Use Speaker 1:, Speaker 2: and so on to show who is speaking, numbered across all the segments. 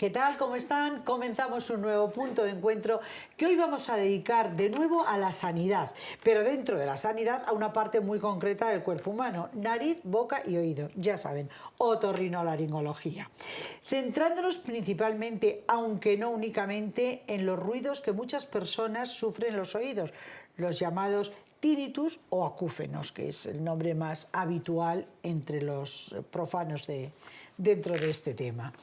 Speaker 1: ¿Qué tal? ¿Cómo están? Comenzamos un nuevo punto de encuentro que hoy vamos a dedicar de nuevo a la sanidad, pero dentro de la sanidad a una parte muy concreta del cuerpo humano: nariz, boca y oído. Ya saben, otorrinolaringología. Centrándonos principalmente, aunque no únicamente, en los ruidos que muchas personas sufren en los oídos, los llamados tinnitus o acúfenos, que es el nombre más habitual entre los profanos dentro de este tema.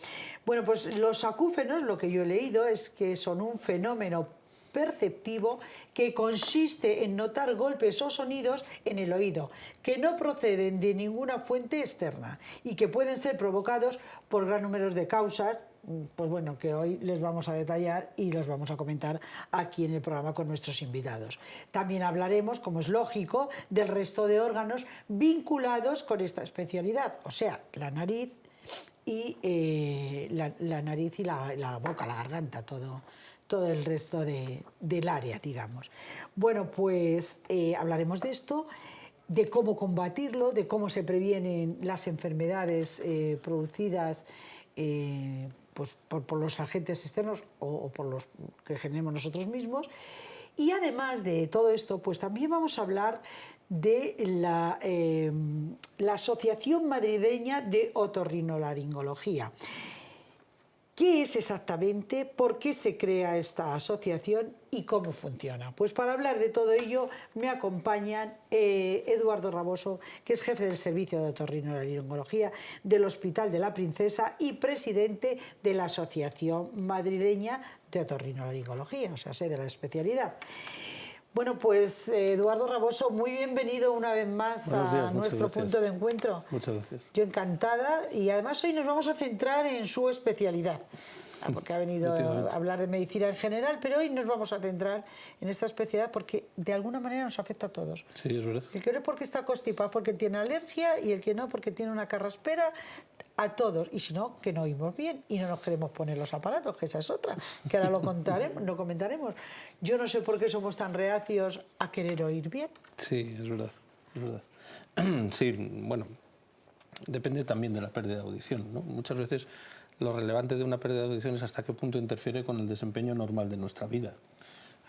Speaker 1: Bueno, pues los acúfenos, lo que yo he leído es que son un fenómeno perceptivo que consiste en notar golpes o sonidos en el oído que no proceden de ninguna fuente externa y que pueden ser provocados por gran número de causas, pues bueno, que hoy les vamos a detallar y los vamos a comentar aquí en el programa con nuestros invitados. También hablaremos, como es lógico, del resto de órganos vinculados con esta especialidad, o sea, la nariz y la nariz y la boca, la garganta, todo el resto del área, digamos. Bueno, pues hablaremos de esto, de cómo combatirlo, de cómo se previenen las enfermedades producidas pues por los agentes externos o por los que generemos nosotros mismos. Y además de todo esto, pues también vamos a hablar de la Asociación Madrileña de Otorrinolaringología. ¿Qué es exactamente? ¿Por qué se crea esta asociación? ¿Y cómo funciona? Pues para hablar de todo ello me acompañan Eduardo Raboso, que es jefe del Servicio de Otorrinolaringología del Hospital de la Princesa y presidente de la Asociación Madrileña de Otorrinolaringología, o sea, de la especialidad. Bueno, pues Eduardo Raboso, muy bienvenido una vez más a nuestro punto de encuentro.
Speaker 2: Muchas gracias.
Speaker 1: Yo encantada, y además hoy nos vamos a centrar en su especialidad, porque ha venido a hablar de medicina en general, pero hoy nos vamos a centrar en esta especialidad porque de alguna manera nos afecta a todos.
Speaker 2: Sí, es verdad.
Speaker 1: El que no porque está constipado porque tiene alergia y el que no porque tiene una carraspera, a todos. Y si no, que no oímos bien y no nos queremos poner los aparatos, que esa es otra, que ahora lo comentaremos. Yo no sé por qué somos tan reacios a querer oír bien.
Speaker 2: Sí, es verdad. Es verdad. Sí, bueno, depende también de la pérdida de audición, ¿no? Muchas veces lo relevante de una pérdida de audición es hasta qué punto interfiere con el desempeño normal de nuestra vida.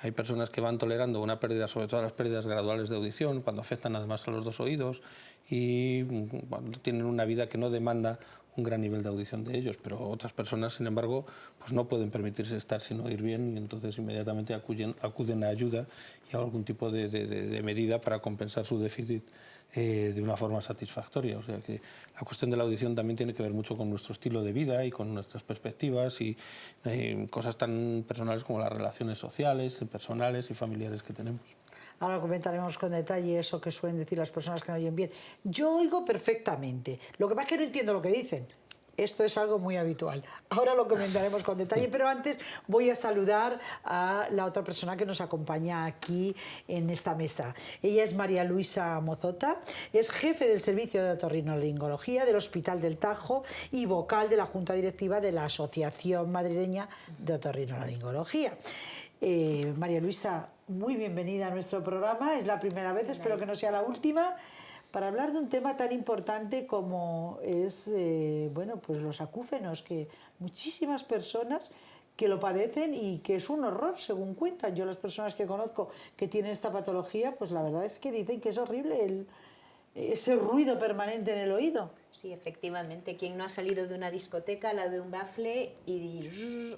Speaker 2: Hay personas que van tolerando una pérdida, sobre todo las pérdidas graduales de audición, cuando afectan además a los dos oídos y cuando tienen una vida que no demanda un gran nivel de audición de ellos, pero otras personas, sin embargo, pues no pueden permitirse estar sin oír bien y entonces inmediatamente acuden a ayuda y a algún tipo de medida para compensar su déficit de una forma satisfactoria. O sea que la cuestión de la audición también tiene que ver mucho con nuestro estilo de vida y con nuestras perspectivas y cosas tan personales como las relaciones sociales, personales y familiares que tenemos.
Speaker 1: Ahora comentaremos con detalle eso que suelen decir las personas que no oyen bien. Yo oigo perfectamente, lo que pasa es que no entiendo lo que dicen. Esto es algo muy habitual. Ahora lo comentaremos con detalle, pero antes voy a saludar a la otra persona que nos acompaña aquí en esta mesa. Ella es María Luisa Mozota, es jefe del Servicio de Otorrinolaringología del Hospital del Tajo y vocal de la Junta Directiva de la Asociación Madrileña de Otorrinolaringología. María Luisa, muy bienvenida a nuestro programa. Es la primera vez, espero que no sea la última, para hablar de un tema tan importante como es bueno, pues los acúfenos, que muchísimas personas que lo padecen y que es un horror, según cuentan. Yo, las personas que conozco que tienen esta patología, pues la verdad es que dicen que es horrible ese ruido permanente en el oído.
Speaker 3: Sí, efectivamente. ¿Quién no ha salido de una discoteca, al lado de un bafle y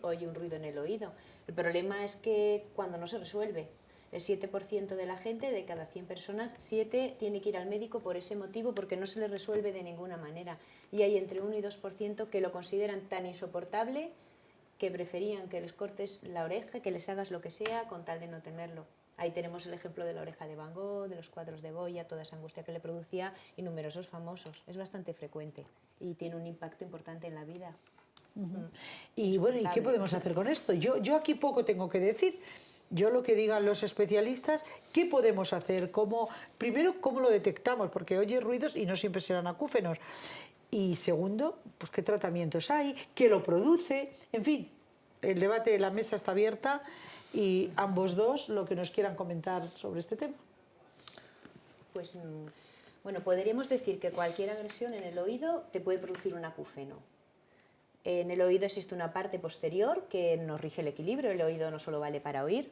Speaker 3: oye un ruido en el oído? El problema es que cuando no se resuelve, el 7% de la gente, de cada 100 personas, 7 tiene que ir al médico por ese motivo, porque no se le resuelve de ninguna manera. Y hay entre 1 y 2% que lo consideran tan insoportable que preferían que les cortes la oreja, que les hagas lo que sea con tal de no tenerlo. Ahí tenemos el ejemplo de la oreja de Van Gogh, de los cuadros de Goya, toda esa angustia que le producía y numerosos famosos. Es bastante frecuente y tiene un impacto importante en la vida.
Speaker 1: Y bueno, ¿y qué podemos hacer con esto? Yo aquí poco tengo que decir. Yo lo que digan los especialistas, ¿qué podemos hacer? Primero, ¿cómo lo detectamos? Porque oye ruidos y no siempre serán acúfenos. Y segundo, pues qué tratamientos hay, qué lo produce, en fin, el debate de la mesa está abierta y ambos dos lo que nos quieran comentar sobre este tema.
Speaker 3: Pues bueno, podríamos decir que cualquier agresión en el oído te puede producir un acúfeno. En el oído existe una parte posterior que nos rige el equilibrio, el oído no solo vale para oír.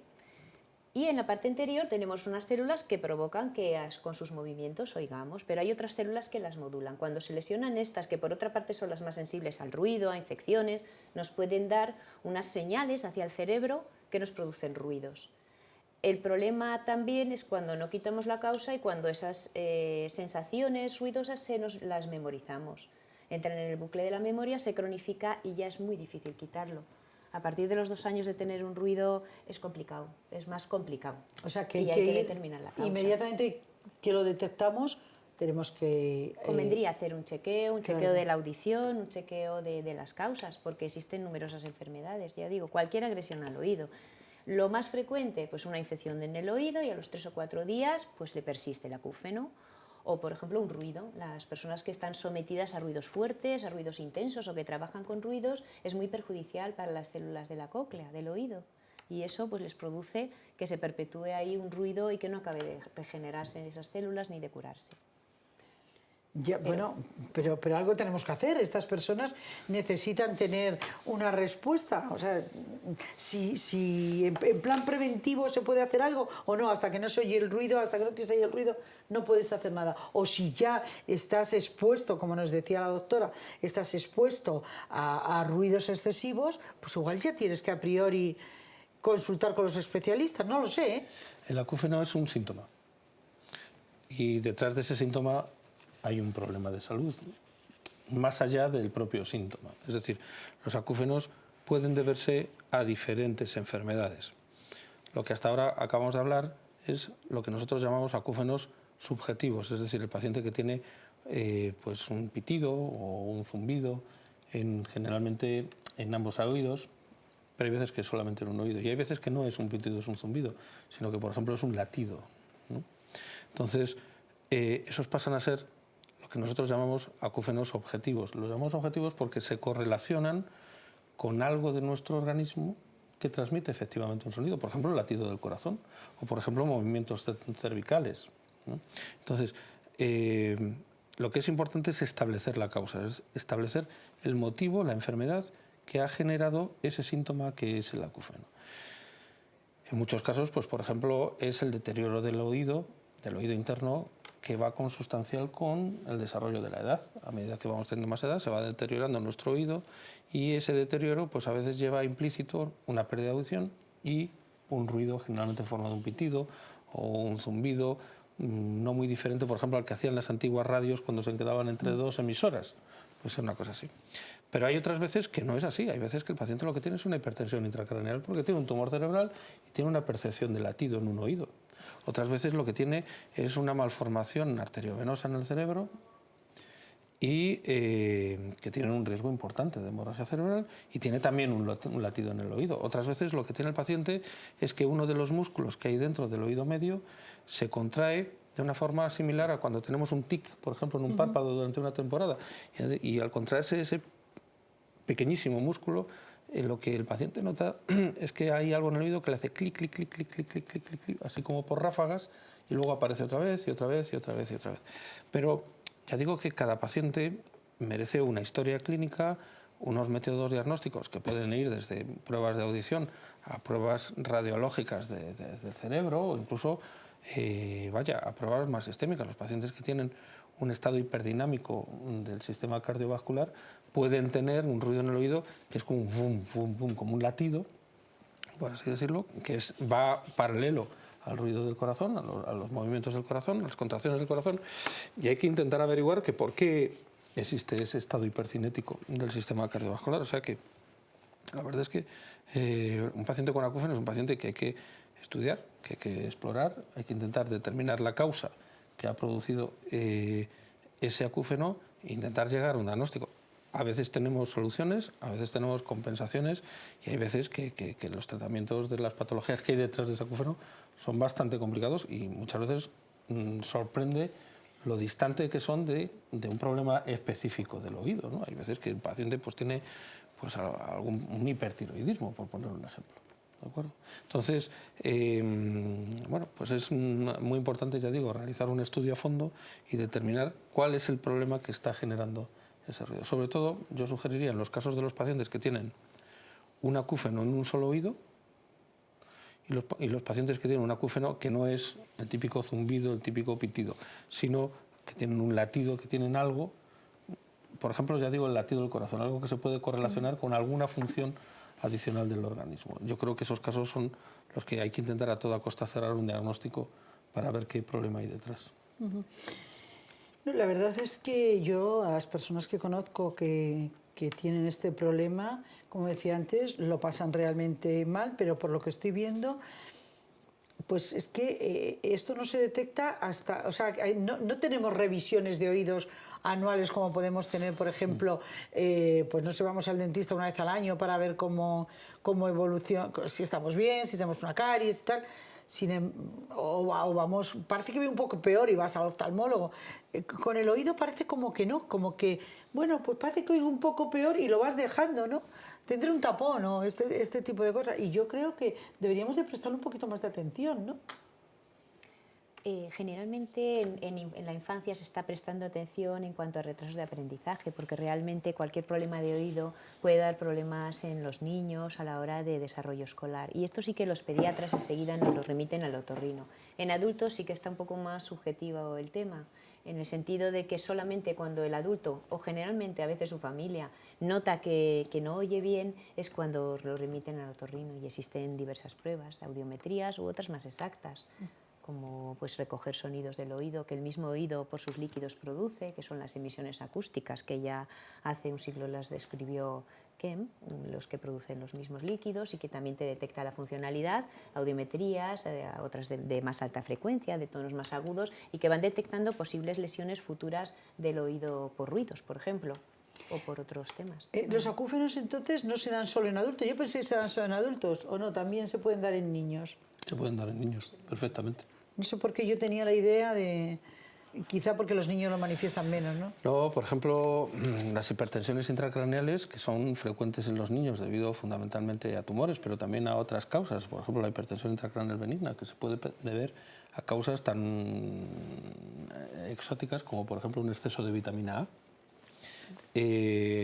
Speaker 3: Y en la parte anterior tenemos unas células que provocan que con sus movimientos oigamos, pero hay otras células que las modulan. Cuando se lesionan estas, que por otra parte son las más sensibles al ruido, a infecciones, nos pueden dar unas señales hacia el cerebro que nos producen ruidos. El problema también es cuando no quitamos la causa y cuando esas sensaciones ruidosas nos las memorizamos. Entran en el bucle de la memoria, se cronifica y ya es muy difícil quitarlo. A partir de los 2 años de tener un ruido es complicado, es más complicado.
Speaker 1: O sea que
Speaker 3: y
Speaker 1: hay que
Speaker 3: determinar la causa.
Speaker 1: inmediatamente que lo detectamos tenemos que...
Speaker 3: Convendría hacer un chequeo
Speaker 1: claro.
Speaker 3: de la audición, un chequeo de las causas, porque existen numerosas enfermedades, ya digo, cualquier agresión al oído. Lo más frecuente, pues una infección en el oído y a los 3 o 4 días pues le persiste el acúfeno. O, por ejemplo, un ruido. Las personas que están sometidas a ruidos fuertes, a ruidos intensos o que trabajan con ruidos, es muy perjudicial para las células de la cóclea, del oído. Y eso pues les produce que se perpetúe ahí un ruido y que no acabe de regenerarse en esas células ni de curarse.
Speaker 1: Ya, bueno, pero algo tenemos que hacer. Estas personas necesitan tener una respuesta. O sea, si en plan preventivo se puede hacer algo o no, hasta que no se oye el ruido, hasta que no tienes ahí el ruido, no puedes hacer nada. O si ya estás expuesto, como nos decía la doctora, estás expuesto a ruidos excesivos, pues igual ya tienes que a priori consultar con los especialistas, no lo sé, ¿eh?
Speaker 2: El acúfeno es un síntoma. Y detrás de ese síntoma hay un problema de salud, más allá del propio síntoma. Es decir, los acúfenos pueden deberse a diferentes enfermedades. Lo que hasta ahora acabamos de hablar es lo que nosotros llamamos acúfenos subjetivos, es decir, el paciente que tiene pues un pitido o un zumbido, generalmente en ambos oídos, pero hay veces que es solamente en un oído. Y hay veces que no es un pitido, es un zumbido, sino que, por ejemplo, es un latido, ¿no? Entonces, esos pasan a ser que nosotros llamamos acúfenos objetivos. Los llamamos objetivos porque se correlacionan con algo de nuestro organismo que transmite efectivamente un sonido, por ejemplo, el latido del corazón o, por ejemplo, movimientos cervicales, ¿no? Entonces, lo que es importante es establecer la causa, es establecer el motivo, la enfermedad que ha generado ese síntoma que es el acúfeno. En muchos casos, pues, por ejemplo, es el deterioro del oído interno, que va consustancial con el desarrollo de la edad. A medida que vamos teniendo más edad se va deteriorando nuestro oído y ese deterioro pues a veces lleva implícito una pérdida de audición y un ruido generalmente en forma de un pitido o un zumbido no muy diferente, por ejemplo, al que hacían las antiguas radios cuando se quedaban entre 2 emisoras. Pues es una cosa así. Pero hay otras veces que no es así. Hay veces que el paciente lo que tiene es una hipertensión intracraneal porque tiene un tumor cerebral y tiene una percepción de latido en un oído. Otras veces lo que tiene es una malformación arteriovenosa en el cerebro y que tiene un riesgo importante de hemorragia cerebral y tiene también un latido en el oído. Otras veces lo que tiene el paciente es que uno de los músculos que hay dentro del oído medio se contrae de una forma similar a cuando tenemos un tic, por ejemplo, en un párpado durante una temporada. Y al contraerse ese pequeñísimo músculo, lo que el paciente nota es que hay algo en el oído que le hace clic, clic, clic, clic, clic, clic, clic, clic, clic, así como por ráfagas, y luego aparece otra vez, y otra vez, y otra vez, y otra vez. Pero ya digo que cada paciente merece una historia clínica, unos métodos diagnósticos que pueden ir desde pruebas de audición a pruebas radiológicas del cerebro, o incluso a pruebas más sistémicas. Los pacientes que tienen un estado hiperdinámico del sistema cardiovascular pueden tener un ruido en el oído que es como un bum, bum, bum, como un latido, por así decirlo, que va paralelo al ruido del corazón, a los movimientos del corazón, a las contracciones del corazón, y hay que intentar averiguar que por qué existe ese estado hipercinético del sistema cardiovascular. O sea que la verdad es que un paciente con acúfeno es un paciente que hay que estudiar, que hay que explorar, hay que intentar determinar la causa que ha producido ese acúfeno e intentar llegar a un diagnóstico. A veces tenemos soluciones, a veces tenemos compensaciones y hay veces que los tratamientos de las patologías que hay detrás de ese acúfeno son bastante complicados y muchas veces sorprende lo distante que son de un problema específico del oído, ¿no? Hay veces que el paciente pues, tiene pues, un hipertiroidismo, por poner un ejemplo. ¿De acuerdo? Entonces, bueno, pues es muy importante, ya digo, realizar un estudio a fondo y determinar cuál es el problema que está generando ese ruido. Sobre todo, yo sugeriría en los casos de los pacientes que tienen un acúfeno en un solo oído y los pacientes que tienen un acúfeno que no es el típico zumbido, el típico pitido, sino que tienen un latido, que tienen algo, por ejemplo, ya digo, el latido del corazón, algo que se puede correlacionar con alguna función adicional del organismo. Yo creo que esos casos son los que hay que intentar a toda costa cerrar un diagnóstico para ver qué problema hay detrás.
Speaker 1: No, la verdad es que yo, a las personas que conozco que tienen este problema, como decía antes, lo pasan realmente mal, pero por lo que estoy viendo, pues es que esto no se detecta hasta, o sea, no tenemos revisiones de oídos anuales como podemos tener, por ejemplo, pues no sé, vamos al dentista una vez al año para ver cómo evoluciona, si estamos bien, si tenemos una caries y tal. O vamos, parece que ve un poco peor y vas al oftalmólogo. Con el oído parece como que no, como que, bueno, pues parece que oigo un poco peor y lo vas dejando, ¿no? Tendré un tapón o este tipo de cosas. Y yo creo que deberíamos de prestarle un poquito más de atención, ¿no?
Speaker 3: Generalmente en la infancia se está prestando atención en cuanto a retrasos de aprendizaje, porque realmente cualquier problema de oído puede dar problemas en los niños a la hora de desarrollo escolar. Y esto sí que los pediatras enseguida nos lo remiten al otorrino. En adultos sí que está un poco más subjetivo el tema, en el sentido de que solamente cuando el adulto, o generalmente a veces su familia, nota que no oye bien, es cuando lo remiten al otorrino. Y existen diversas pruebas, de audiometrías u otras más exactas, como pues recoger sonidos del oído, que el mismo oído por sus líquidos produce, que son las emisiones acústicas, que ya hace un siglo las describió Kem, los que producen los mismos líquidos y que también te detecta la funcionalidad, audiometrías, otras de más alta frecuencia, de tonos más agudos, y que van detectando posibles lesiones futuras del oído por ruidos, por ejemplo, o por otros temas.
Speaker 1: ¿Los acúfenos entonces no se dan solo en adultos? Yo pensé que se dan solo en adultos, ¿o no? También se pueden dar en niños.
Speaker 2: Se pueden dar en niños, perfectamente.
Speaker 1: No sé por qué yo tenía la idea de... Quizá porque los niños lo manifiestan menos, ¿no?
Speaker 2: No, por ejemplo, las hipertensiones intracraneales, que son frecuentes en los niños debido fundamentalmente a tumores, pero también a otras causas. Por ejemplo, la hipertensión intracraneal benigna, que se puede deber a causas tan exóticas como, por ejemplo, un exceso de vitamina A.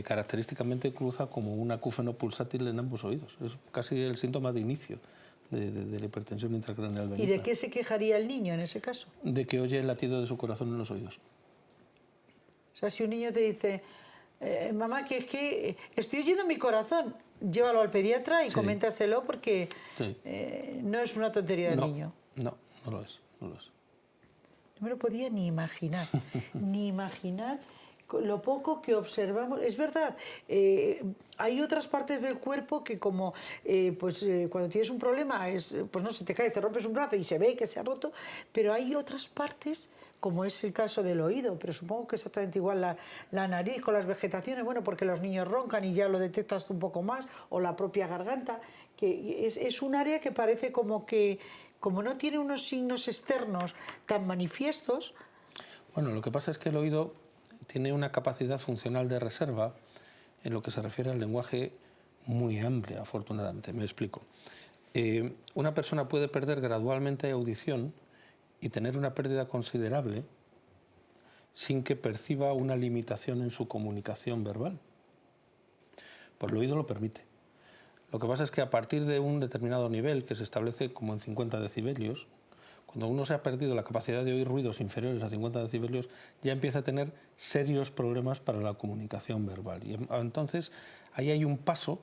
Speaker 2: Característicamente cruza como un acúfeno pulsátil en ambos oídos. Es casi el síntoma de inicio de la hipertensión intracraneal benigna.
Speaker 1: ¿Y de qué se quejaría el niño en ese caso?
Speaker 2: De que oye el latido de su corazón en los oídos.
Speaker 1: O sea, si un niño te dice, mamá, que es que estoy oyendo mi corazón, llévalo al pediatra y
Speaker 2: Sí.
Speaker 1: coméntaselo porque
Speaker 2: Sí.
Speaker 1: no es una tontería del niño.
Speaker 2: No lo es, no lo es.
Speaker 1: No me lo podía ni imaginar, ni imaginar lo poco que observamos. Es verdad, hay otras partes del cuerpo que como cuando tienes un problema, pues no sé, te caes, te rompes un brazo y se ve que se ha roto, pero hay otras partes, como es el caso del oído, pero supongo que es exactamente igual la nariz con las vegetaciones, bueno, porque los niños roncan y ya lo detectas un poco más, o la propia garganta, que es un área que parece como que, como no tiene unos signos externos tan manifiestos.
Speaker 2: Bueno, lo que pasa es que el oído tiene una capacidad funcional de reserva en lo que se refiere al lenguaje muy amplia, afortunadamente. Me explico. Una persona puede perder gradualmente audición y tener una pérdida considerable sin que perciba una limitación en su comunicación verbal. Pues el oído lo permite. Lo que pasa es que a partir de un determinado nivel, que se establece como en 50 decibelios, cuando uno se ha perdido la capacidad de oír ruidos inferiores a 50 decibelios, ya empieza a tener serios problemas para la comunicación verbal. Y entonces ahí hay un paso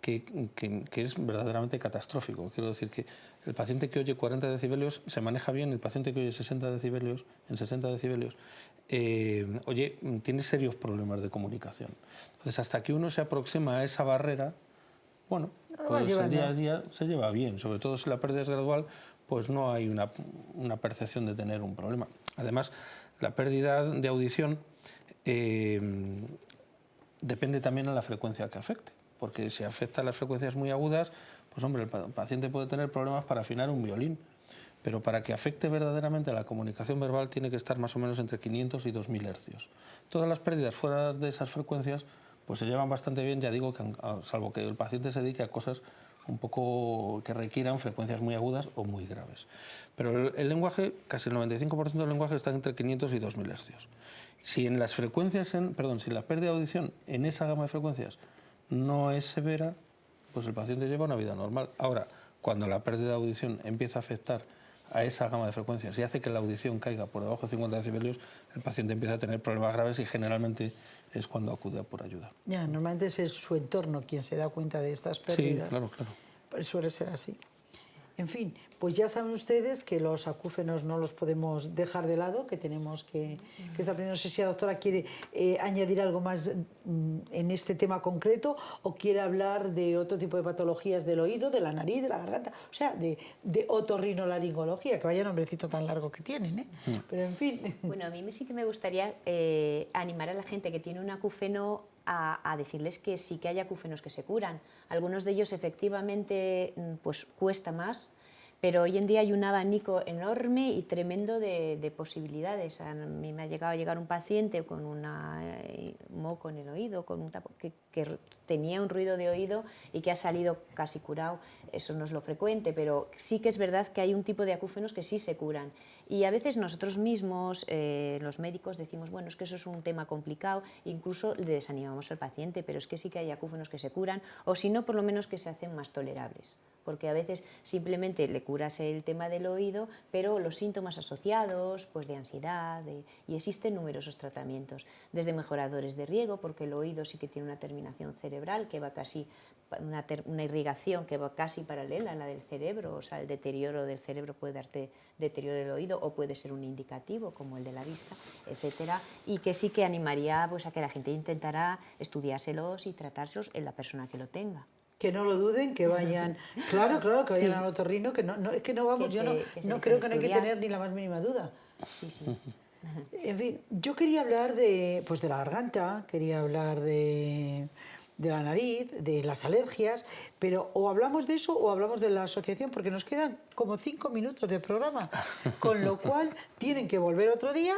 Speaker 2: que es verdaderamente catastrófico. Quiero decir que el paciente que oye 40 decibelios se maneja bien, el paciente que oye 60 decibelios, tiene serios problemas de comunicación. Entonces, hasta que uno se aproxima a esa barrera, bueno, pues el día a día se lleva bien, sobre todo si la pérdida es gradual, pues no hay una percepción de tener un problema. Además, la pérdida de audición depende también de la frecuencia que afecte, porque si afecta a las frecuencias muy agudas, pues hombre, el paciente puede tener problemas para afinar un violín, pero para que afecte verdaderamente a la comunicación verbal tiene que estar más o menos entre 500 y 2000 hercios. Todas las pérdidas fuera de esas frecuencias pues se llevan bastante bien, ya digo, salvo que el paciente se dedique a cosas un poco que requieran frecuencias muy agudas o muy graves. Pero el lenguaje, casi el 95% del lenguaje está entre 500 y 2000 hercios. Si en las frecuencias, si la pérdida de audición en esa gama de frecuencias no es severa, pues el paciente lleva una vida normal. Ahora, cuando la pérdida de audición empieza a afectar a esa gama de frecuencias y hace que la audición caiga por debajo de 50 decibelios, el paciente empieza a tener problemas graves y generalmente es cuando acude a por ayuda.
Speaker 1: Ya, normalmente es su entorno quien se da cuenta de estas pérdidas.
Speaker 2: Sí, claro, claro.
Speaker 1: Pues suele ser así. En fin, pues ya saben ustedes que los acúfenos no los podemos dejar de lado, que tenemos que estar aprendiendo. No sé si la doctora quiere añadir algo más en este tema concreto o quiere hablar de otro tipo de patologías del oído, de la nariz, de la garganta, o sea, de otorrinolaringología, que vaya nombrecito tan largo que tienen, ¿eh? Pero en fin.
Speaker 3: Bueno, a mí sí que me gustaría animar a la gente que tiene un acúfeno a decirles que sí que hay acúfenos que se curan. Algunos de ellos efectivamente pues cuesta más, pero hoy en día hay un abanico enorme y tremendo de posibilidades. A mí me ha llegado a llegar un paciente con un moco en el oído, con un que tenía un ruido de oído y que ha salido casi curado. Eso no es lo frecuente, pero sí que es verdad que hay un tipo de acúfenos que sí se curan. Y a veces nosotros mismos, los médicos, decimos, bueno, es que eso es un tema complicado, incluso le desanimamos al paciente, pero es que sí que hay acúfenos que se curan, o si no, por lo menos que se hacen más tolerables. Porque a veces simplemente le curas el tema del oído, pero los síntomas asociados, pues de ansiedad, y existen numerosos tratamientos, desde mejoradores de riego, porque el oído sí que tiene una terminación cerebral que va casi, una irrigación que va casi paralela a la del cerebro, o sea, el deterioro del cerebro puede darte deterioro del oído o puede ser un indicativo como el de la vista, etcétera, y que sí que animaría pues, a que la gente intentara estudiárselos y tratárselos en la persona que lo tenga.
Speaker 1: Que no lo duden, que vayan, claro, que vayan al otorrino, que no, es que no vamos, yo no creo que no hay que tener ni la más mínima duda.
Speaker 3: Sí, sí.
Speaker 1: En fin, yo quería hablar de la garganta, quería hablar de la nariz, de las alergias, pero o hablamos de eso o hablamos de la asociación, porque nos quedan como 5 minutos de programa, con lo cual tienen que volver otro día.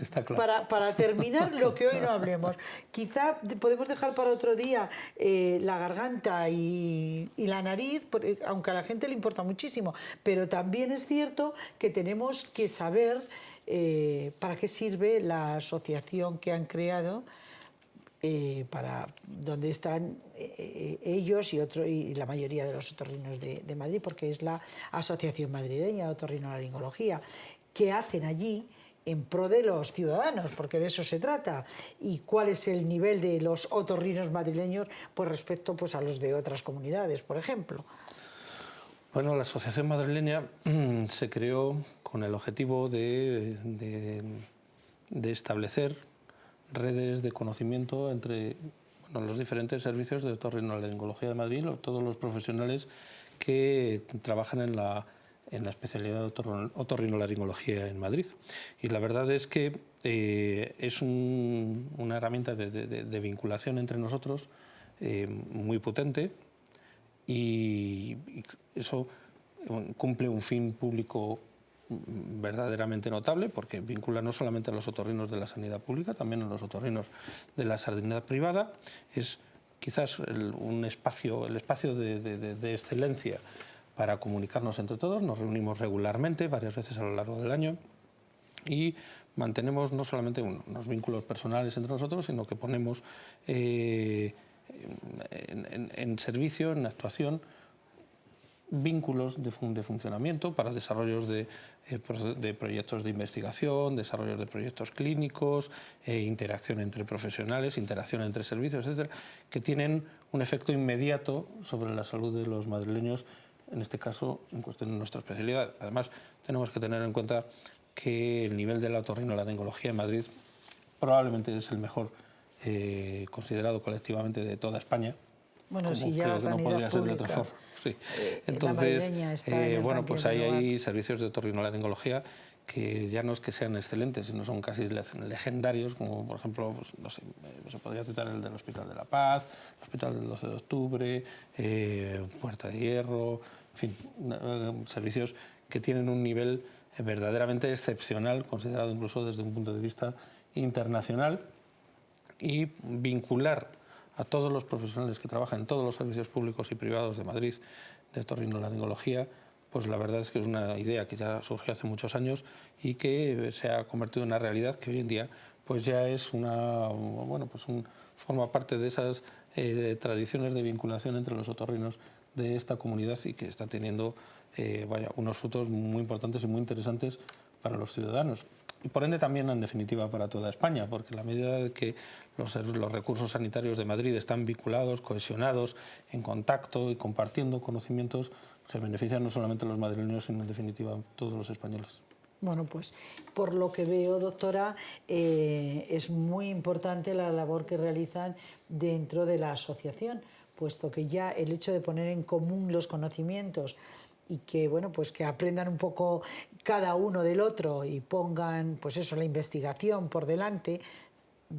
Speaker 2: Está claro.
Speaker 1: Para terminar lo que hoy no hablemos. Quizá podemos dejar para otro día la garganta y la nariz, aunque a la gente le importa muchísimo, pero también es cierto que tenemos que saber para qué sirve la asociación que han creado, para donde están ellos y la mayoría de los otorrinos de Madrid, porque es la Asociación Madrileña de Otorrinolaringología, que hacen allí en pro de los ciudadanos, porque de eso se trata, y cuál es el nivel de los otorrinos madrileños pues, respecto pues, a los de otras comunidades, por ejemplo.
Speaker 2: Bueno, la Asociación Madrileña se creó con el objetivo de establecer redes de conocimiento entre los diferentes servicios de otorrinolaringología de Madrid, todos los profesionales que trabajan en la especialidad de otorrinolaringología en Madrid. Y la verdad es que es una herramienta de vinculación entre nosotros muy potente y eso cumple un fin público verdaderamente notable, porque vincula no solamente a los otorrinos de la sanidad pública, también a los otorrinos de la sanidad privada. Es quizás el espacio de excelencia para comunicarnos entre todos. Nos reunimos regularmente, varias veces a lo largo del año, y mantenemos no solamente unos vínculos personales entre nosotros, sino que ponemos en servicio, en actuación, vínculos de funcionamiento para desarrollos de proyectos de investigación, desarrollos de proyectos clínicos, interacción entre profesionales, interacción entre servicios, etcétera, que tienen un efecto inmediato sobre la salud de los madrileños, en este caso en cuestión de nuestra especialidad. Además, tenemos que tener en cuenta que el nivel de la otorrinolaringología en Madrid probablemente es el mejor considerado colectivamente de toda España.
Speaker 1: Bueno,
Speaker 2: como
Speaker 1: si ya
Speaker 2: creo
Speaker 1: la
Speaker 2: que no
Speaker 1: sanidad
Speaker 2: podría ser de
Speaker 1: pública,
Speaker 2: otra forma. Sí.
Speaker 1: la
Speaker 2: Entonces,
Speaker 1: madrileña está en el
Speaker 2: bueno,
Speaker 1: ranking
Speaker 2: pues
Speaker 1: de
Speaker 2: ahí
Speaker 1: lugar.
Speaker 2: hay servicios de otorrinolaringología que ya no es que sean excelentes, sino son casi legendarios, como por ejemplo, pues, no sé, se podría citar el del Hospital de la Paz, el Hospital del 12 de Octubre, Puerta de Hierro, en fin, servicios que tienen un nivel verdaderamente excepcional, considerado incluso desde un punto de vista internacional, y vincular a todos los profesionales que trabajan en todos los servicios públicos y privados de Madrid de otorrinolaringología, pues la verdad es que es una idea que ya surgió hace muchos años y que se ha convertido en una realidad que hoy en día pues ya es forma parte de esas tradiciones de vinculación entre los otorrinos de esta comunidad y que está teniendo unos frutos muy importantes y muy interesantes para los ciudadanos. Y por ende también, en definitiva, para toda España, porque en la medida de que los recursos sanitarios de Madrid están vinculados, cohesionados, en contacto y compartiendo conocimientos, se benefician no solamente los madrileños, sino en definitiva todos los españoles.
Speaker 1: Bueno, pues por lo que veo, doctora, es muy importante la labor que realizan dentro de la asociación, puesto que ya el hecho de poner en común los conocimientos y que, bueno, pues que aprendan un poco cada uno del otro y pongan, pues eso, la investigación por delante,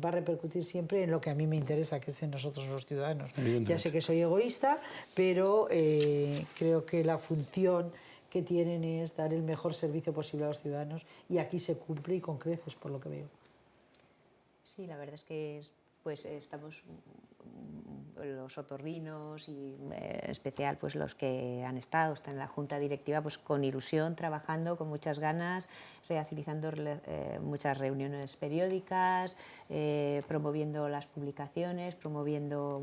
Speaker 1: va a repercutir siempre en lo que a mí me interesa, que es en nosotros los ciudadanos. Ya sé que soy egoísta, pero creo que la función que tienen es dar el mejor servicio posible a los ciudadanos y aquí se cumple y con creces, por lo que veo.
Speaker 3: Sí, la verdad es que estamos los otorrinos y en especial pues los que están en la junta directiva pues con ilusión, trabajando con muchas ganas, realizando muchas reuniones periódicas, promoviendo las publicaciones, promoviendo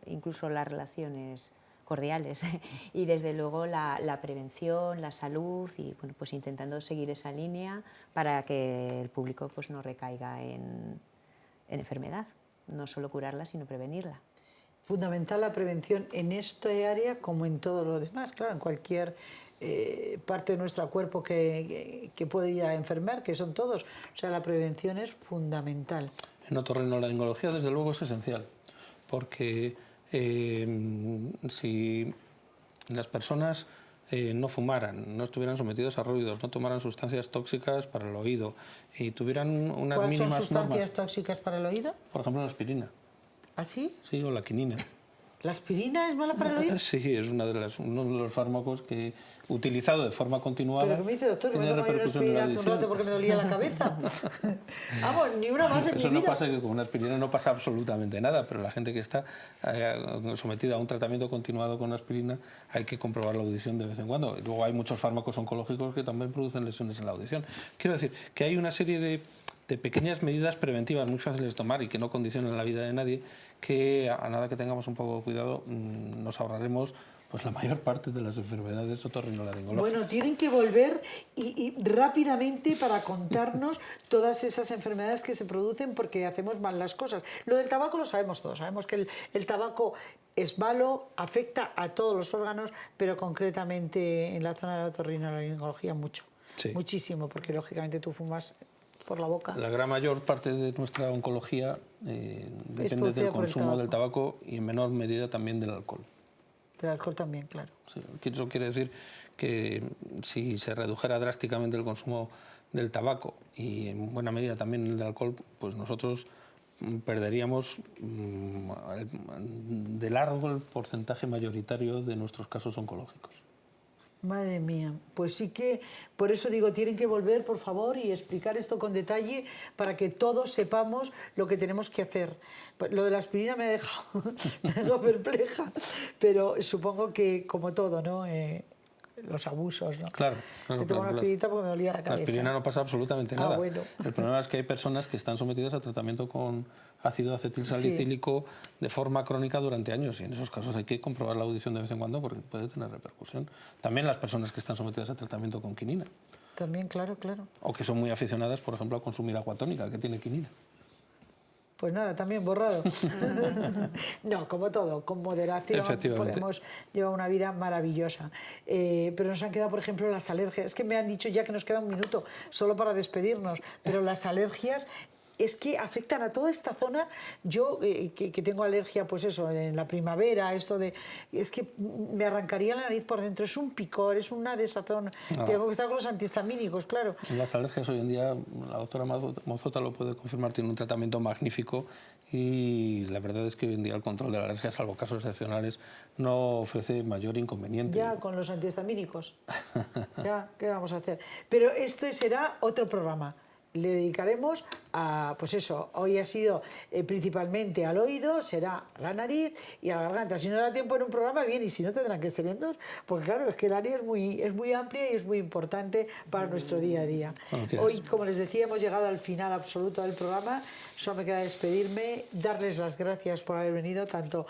Speaker 3: incluso las relaciones cordiales y desde luego la prevención, la salud y pues intentando seguir esa línea para que el público pues no recaiga en enfermedad, no solo curarla sino prevenirla.
Speaker 1: Fundamental la prevención en esta área como en todo lo demás, claro, en cualquier parte de nuestro cuerpo que puede ir a enfermar, que son todos, o sea, la prevención es fundamental.
Speaker 2: En otorrinolaringología desde luego es esencial, porque si las personas no fumaran, no estuvieran sometidos a ruidos, no tomaran sustancias tóxicas para el oído y tuvieran unas mínimas normas...
Speaker 1: ¿Cuáles son sustancias tóxicas para el oído?
Speaker 2: Por ejemplo, la aspirina.
Speaker 1: ¿Ah, sí?
Speaker 2: Sí, o la quinina.
Speaker 1: ¿La aspirina es mala para el oído?
Speaker 2: Sí, es uno de los fármacos que, utilizado de forma continuada...
Speaker 1: ¿Pero qué me dice, doctor? Que me tomaba yo una aspirina hace un rato porque me dolía la cabeza. Vamos, ni una más en mi vida.
Speaker 2: Eso no pasa, que con una aspirina no pasa absolutamente nada, pero la gente que está sometida a un tratamiento continuado con aspirina hay que comprobar la audición de vez en cuando. Luego hay muchos fármacos oncológicos que también producen lesiones en la audición. Quiero decir que hay una serie de pequeñas medidas preventivas muy fáciles de tomar y que no condicionan la vida de nadie, que a nada que tengamos un poco de cuidado nos ahorraremos pues la mayor parte de las enfermedades otorrinolaringológicas.
Speaker 1: Bueno, tienen que volver y rápidamente para contarnos todas esas enfermedades que se producen porque hacemos mal las cosas. Lo del tabaco lo sabemos todos, sabemos que el tabaco es malo, afecta a todos los órganos, pero concretamente en la zona de la otorrinolaringología mucho, sí. Muchísimo, porque lógicamente tú fumas por la boca.
Speaker 2: La gran mayor parte de nuestra oncología depende del consumo del tabaco y en menor medida también del alcohol.
Speaker 1: Del alcohol también, claro.
Speaker 2: Sí, eso quiere decir que si se redujera drásticamente el consumo del tabaco y en buena medida también el del alcohol, pues nosotros perderíamos de largo el porcentaje mayoritario de nuestros casos oncológicos.
Speaker 1: Madre mía, pues sí que, por eso digo, tienen que volver, por favor, y explicar esto con detalle para que todos sepamos lo que tenemos que hacer. Lo de la aspirina me ha dejado perpleja, pero supongo que, como todo, ¿no? Los abusos, ¿no?
Speaker 2: Claro.
Speaker 1: Me tomo una aspirina porque me dolía la cabeza.
Speaker 2: La aspirina no pasa absolutamente nada.
Speaker 1: Bueno.
Speaker 2: El problema es que hay personas que están sometidas a tratamiento con ácido acetilsalicílico de forma crónica durante años y en esos casos hay que comprobar la audición de vez en cuando porque puede tener repercusión. También las personas que están sometidas a tratamiento con quinina.
Speaker 1: También, claro, claro.
Speaker 2: O que son muy aficionadas, por ejemplo, a consumir agua tónica, que tiene quinina.
Speaker 1: Pues nada, también borrado. No, como todo, con moderación podemos llevar una vida maravillosa. Pero nos han quedado, por ejemplo, las alergias. Es que me han dicho ya que nos queda un minuto solo para despedirnos, pero las alergias es que afectan a toda esta zona. Yo, que tengo alergia, pues eso, en la primavera, esto de... Es que me arrancaría la nariz por dentro, es un picor, es una desazón. Tengo que estar con los antihistamínicos, claro.
Speaker 2: Las alergias hoy en día, la doctora Mozota lo puede confirmar, tiene un tratamiento magnífico y la verdad es que hoy en día el control de la alergia, salvo casos excepcionales, no ofrece mayor inconveniente.
Speaker 1: Ya, con los antihistamínicos. Ya, ¿qué vamos a hacer? Pero esto será otro programa. le dedicaremos a, pues eso, hoy ha sido principalmente al oído, será a la nariz y a la garganta. Si no da tiempo en un programa, bien, y si no tendrán que ser en dos, porque claro, es que el área es muy amplia y es muy importante para nuestro día a día. Hoy, como les decía, hemos llegado al final absoluto del programa. Solo me queda despedirme, darles las gracias por haber venido, tanto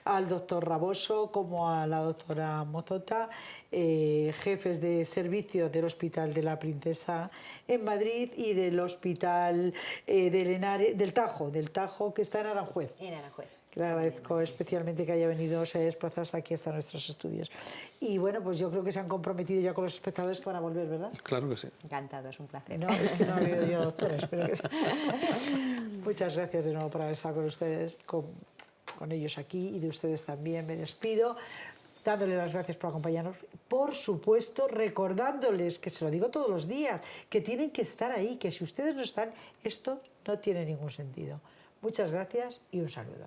Speaker 1: al doctor Raboso como a la doctora Mozota, jefes de servicio del Hospital de la Princesa en Madrid y del Hospital del Tajo, que está en Aranjuez.
Speaker 3: En Aranjuez.
Speaker 1: Le agradezco especialmente que haya venido, se haya desplazado hasta aquí, hasta nuestros estudios. Y bueno, pues yo creo que se han comprometido ya con los espectadores que van a volver, ¿verdad?
Speaker 2: Claro que sí.
Speaker 3: Encantado, es un placer.
Speaker 1: No, es que no he oído yo, doctora, espero que sí. Muchas gracias de nuevo por haber estado con ustedes, con ellos aquí, y de ustedes también. Me despido dándoles las gracias por acompañarnos. Por supuesto, recordándoles, que se lo digo todos los días, que tienen que estar ahí, que si ustedes no están, esto no tiene ningún sentido. Muchas gracias y un saludo.